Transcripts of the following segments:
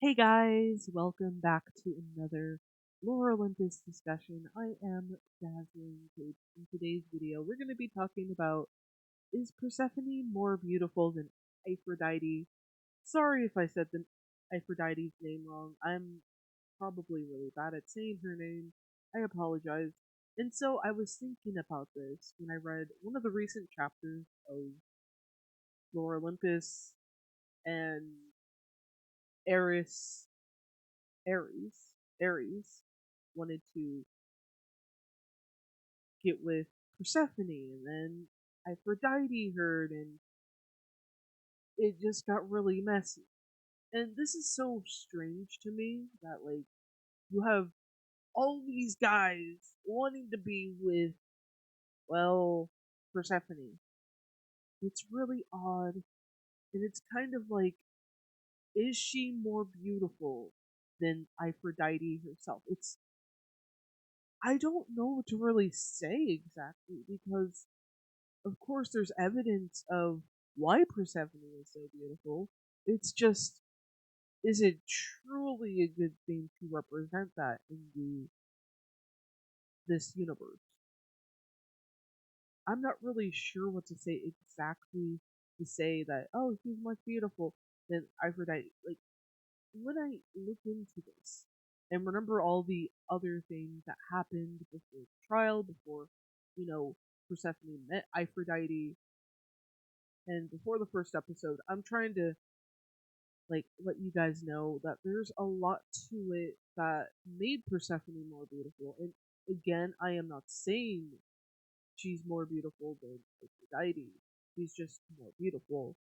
Hey guys, welcome back to another Olympus Discussion. I am Dazzling Kate. In today's video, we're going to be talking about, is Persephone more beautiful than Aphrodite? Sorry if I said the Aphrodite's name wrong. I'm probably really bad at saying her name. I apologize. And so I was thinking about this when I read one of the recent chapters of Lore Olympus, and Ares Ares wanted to get with Persephone, and then Aphrodite heard, and it just got really messy. And this is so strange to me that, like, you have all these guys wanting to be with, well, Persephone. It's really odd, and it's kind of like, is she more beautiful than Aphrodite herself? I don't know what to really say exactly, because of course there's evidence of why Persephone is so beautiful. It's just, is it truly a good thing to represent that in this universe? I'm not really sure what to say exactly to say that, oh, she's much beautiful than Aphrodite. Like, when I look into this and remember all the other things that happened before the trial, before, you know, Persephone met Aphrodite, and before the first episode, I'm trying to, like, let you guys know that there's a lot to it that made Persephone more beautiful. And again, I am not saying she's more beautiful than Aphrodite. She's just more beautiful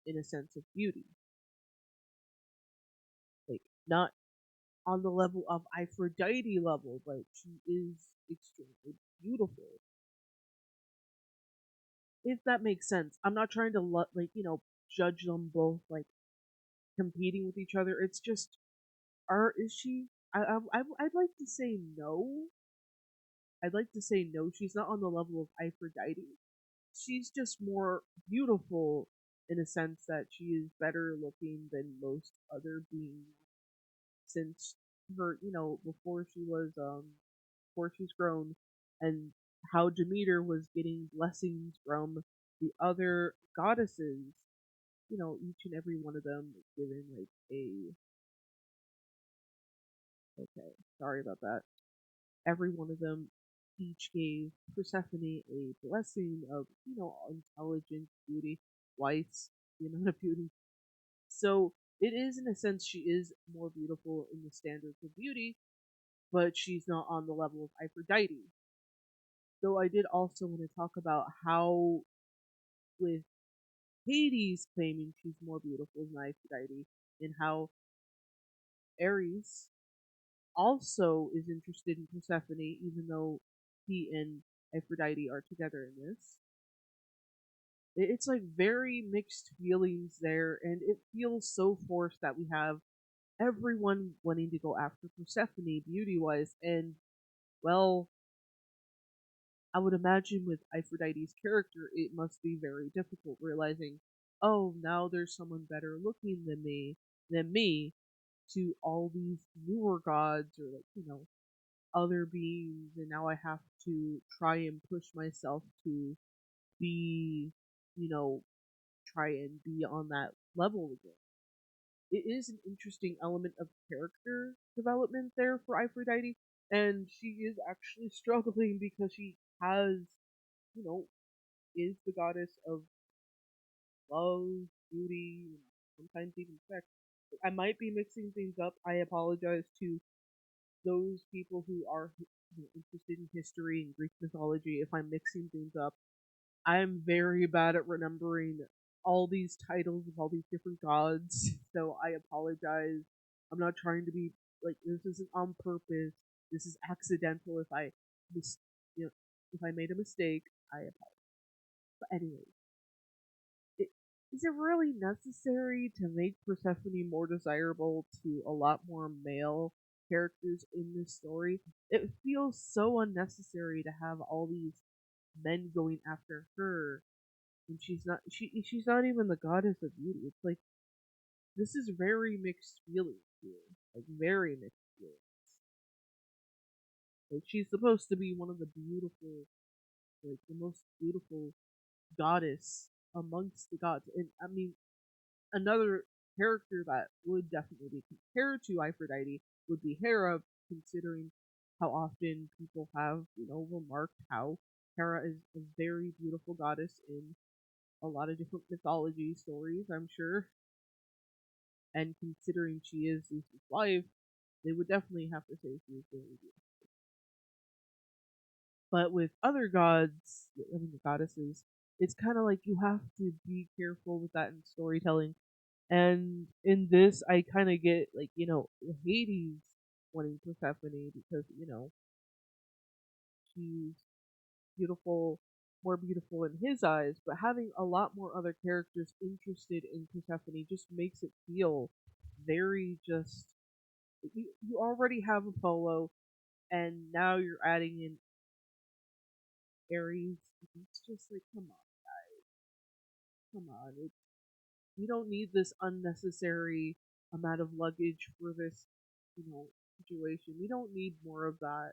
in a sense of beauty. Like, not on the level of Aphrodite level, but she is extremely beautiful. If that makes sense. I'm not trying to judge them both like competing with each other. It's just, is she? I'd like to say no. I'd like to say no. She's not on the level of Aphrodite. She's just more beautiful in a sense that she is better looking than most other beings. Since her, before she's grown, and how Demeter was getting blessings from the other goddesses. Each and every one of them was given like a, okay, sorry about that, every one of them each gave Persephone a blessing of, intelligence, beauty, twice the amount of beauty. So it is, in a sense, she is more beautiful in the standards of beauty, but she's not on the level of Aphrodite. Though I did also want to talk about how, with Hades claiming she's more beautiful than Aphrodite, and how Ares also is interested in Persephone, even though he and Aphrodite are together in this. It's like very mixed feelings there, and it feels so forced that we have everyone wanting to go after Persephone beauty wise, and, well, I would imagine with Aphrodite's character, it must be very difficult realizing, oh, now there's someone better looking than me, to all these newer gods, or, like, other beings, and now I have to try and push myself to be, you know, try and be on that level again. It is an interesting element of character development there for Aphrodite, and she is actually struggling because she has, you know, is the goddess of love, beauty, sometimes even sex. I might be mixing things up. I apologize to those people who are, interested in history and Greek mythology if I'm mixing things up. I'm very bad at remembering all these titles of all these different gods, so I apologize. I'm not trying to be like, this isn't on purpose. This is accidental. If I mis- you know, if I made a mistake, I apologize. But anyway, it, is it really necessary to make Persephone more desirable to a lot more male characters in this story? It feels so unnecessary to have all these men going after her, and she's not even the goddess of beauty. It's like, this is very mixed feelings here, like very mixed feelings. Like she's supposed to be one of the beautiful, like the most beautiful goddess amongst the gods, and I mean another character that would definitely be compared to Aphrodite would be Hera, considering how often people have, remarked how Hera is a very beautiful goddess in a lot of different mythology stories, I'm sure. And considering she is Zeus's wife, they would definitely have to say she is very beautiful. But with other gods, I mean the goddesses, it's kind of like you have to be careful with that in storytelling. And in this, I kind of get like Hades wanting Persephone because she's beautiful, more beautiful in his eyes. But having a lot more other characters interested in Persephone just makes it feel very just. You already have Apollo, and now you're adding in Ares. It's just like, come on, come on. We don't need this unnecessary amount of luggage for this, situation. We don't need more of that.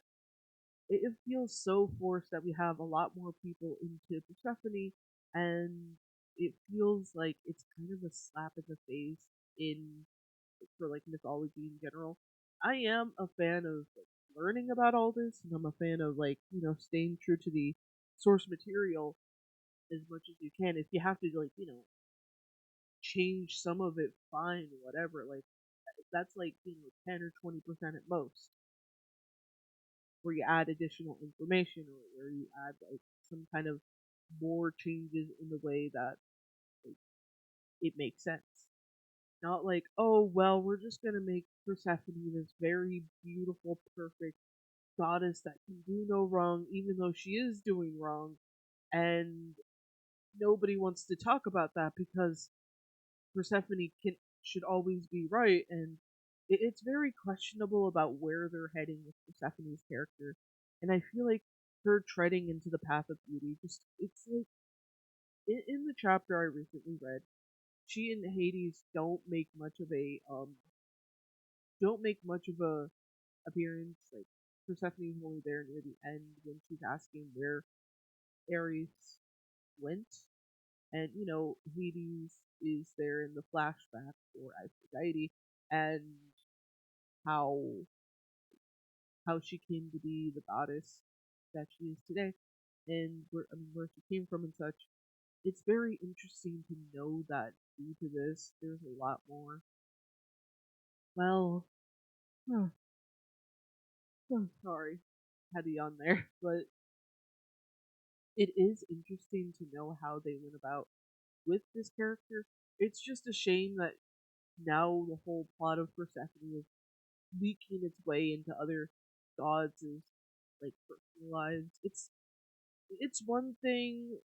It feels so forced that we have a lot more people into Persephone, and it feels like it's kind of a slap in the face in for like mythology in general. I am a fan of like, learning about all this, and I'm a fan of like staying true to the source material as much as you can. If you have to like change some of it, fine, whatever. Like that's like 10 or 20% at most, where you add additional information or where you add like some kind of more changes in the way that like, it makes sense. Not like, oh well, we're just gonna make Persephone this very beautiful, perfect goddess that can do no wrong, even though she is doing wrong, and nobody wants to talk about that because Persephone should always be right, and it's very questionable about where they're heading with Persephone's character, and I feel like her treading into the path of beauty just it's like in the chapter I recently read, she and Hades don't make much of a appearance. Like Persephone's only there near the end when she's asking where Ares went, and Hades is there in the flashback for Aphrodite and how how she came to be the goddess that she is today, and where she came from and such. It's very interesting to know that due to this, there's a lot more. Well, sorry, had to yawn there, but it is interesting to know how they went about with this character. It's just a shame that now the whole plot of Persephone is leaking its way into other gods' like personal lives. It's one thing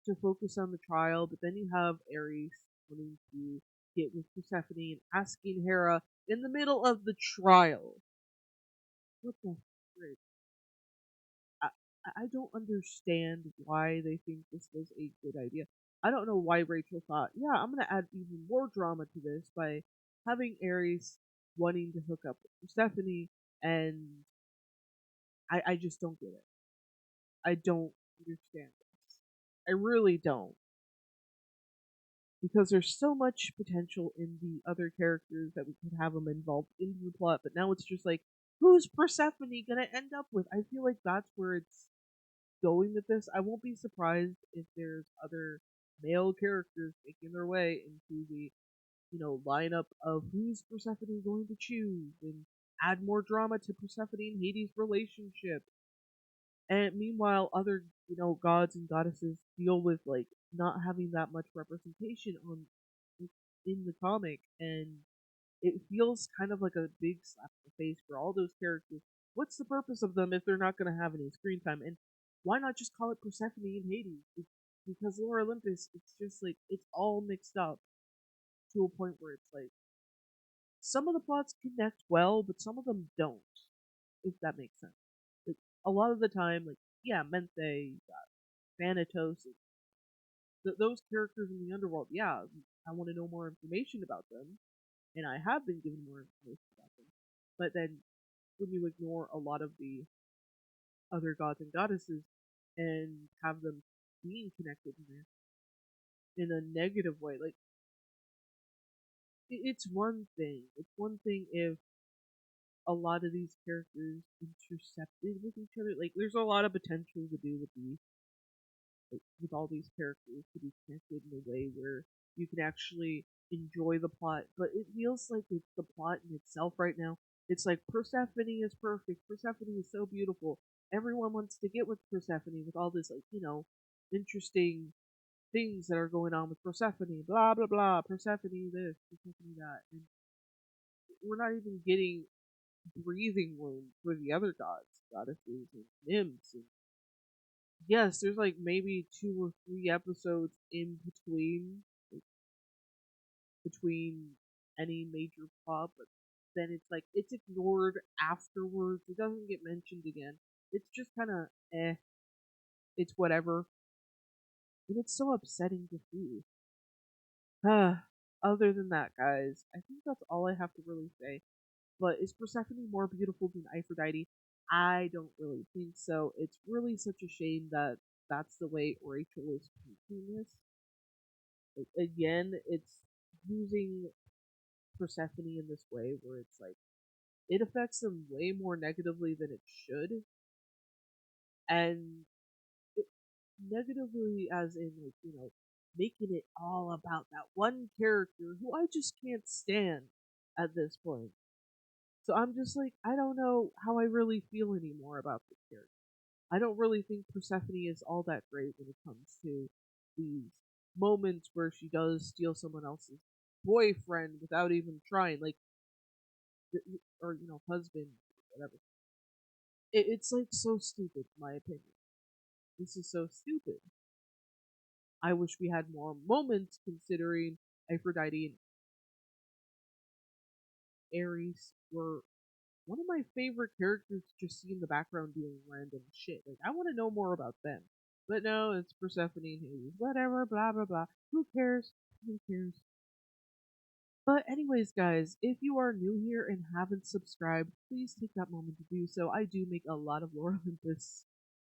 to focus on the trial, but then you have Ares wanting to get with Persephone and asking Hera in the middle of the trial. What the frick? I, I don't understand why they think this was a good idea. I don't know why Rachel thought, yeah, I'm gonna add even more drama to this by having Ares wanting to hook up with Persephone, and I just don't get it. I don't understand this. I really don't. Because there's so much potential in the other characters that we could have them involved into the plot, but now it's just like, who's Persephone gonna end up with? I feel like that's where it's going with this. I won't be surprised if there's other male characters making their way into the, lineup of who's Persephone going to choose and add more drama to Persephone and Hades' relationship. And meanwhile, other gods and goddesses deal with like not having that much representation on in the comic, and it feels kind of like a big slap in the face for all those characters. What's the purpose of them if they're not going to have any screen time? And why not just call it Persephone and Hades? Because Lore Olympus, it's just like it's all mixed up to a point where it's like some of the plots connect well, but some of them don't. If that makes sense. Like a lot of the time, like yeah, Menthe, Thanatos, those characters in the underworld. Yeah, I want to know more information about them. and I have been given more information about them. But then when you ignore a lot of the other gods and goddesses and have them being connected in a negative way, like it's one thing. It's one thing if a lot of these characters intercepted with each other. Like there's a lot of potential to do with the like, with all these characters to be connected in a way where you can actually enjoy the plot. But it feels like it's the plot in itself right now. It's like Persephone is perfect. Persephone is so beautiful. Everyone wants to get with Persephone with all this like interesting things that are going on with Persephone. Blah blah blah. Persephone this, Persephone that, and we're not even getting breathing room for the other gods, goddesses, and nymphs. And yes, there's like maybe 2 or 3 episodes in between any major plot, but then it's like it's ignored afterwards. It doesn't get mentioned again. It's just kind of it's whatever, and it's so upsetting to see. Other than that, guys, I think that's all I have to really say. But is Persephone more beautiful than Aphrodite? I don't really think so. It's really such a shame that that's the way Rachel is painting this. Like, again, it's using Persephone in this way where it's like it affects them way more negatively than it should, and it, negatively as in like making it all about that one character who I just can't stand at this point. So I'm just like, I don't know how I really feel anymore about this character. I don't really think Persephone is all that great when it comes to these moments where she does steal someone else's boyfriend without even trying, like, or husband, whatever. It's like so stupid, in my opinion. This is so stupid. I wish we had more moments considering Aphrodite and Ares were one of my favorite characters to just see in the background doing random shit. Like, I want to know more about them. But no, it's Persephone and Hades. Whatever, blah, blah, blah. Who cares? Who cares? But, anyways, guys, if you are new here and haven't subscribed, please take that moment to do so. I do make a lot of Lore Olympus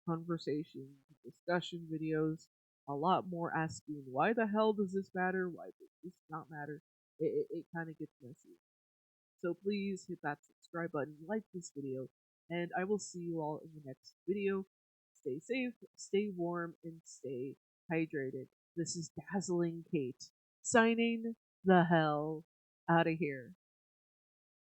conversation, discussion videos, a lot more asking, why the hell does this matter? Why does this not matter? It kind of gets messy. So please hit that subscribe button, like this video, and I will see you all in the next video. Stay safe, stay warm, and stay hydrated. This is Dazzling Kate, signing the hell out of here.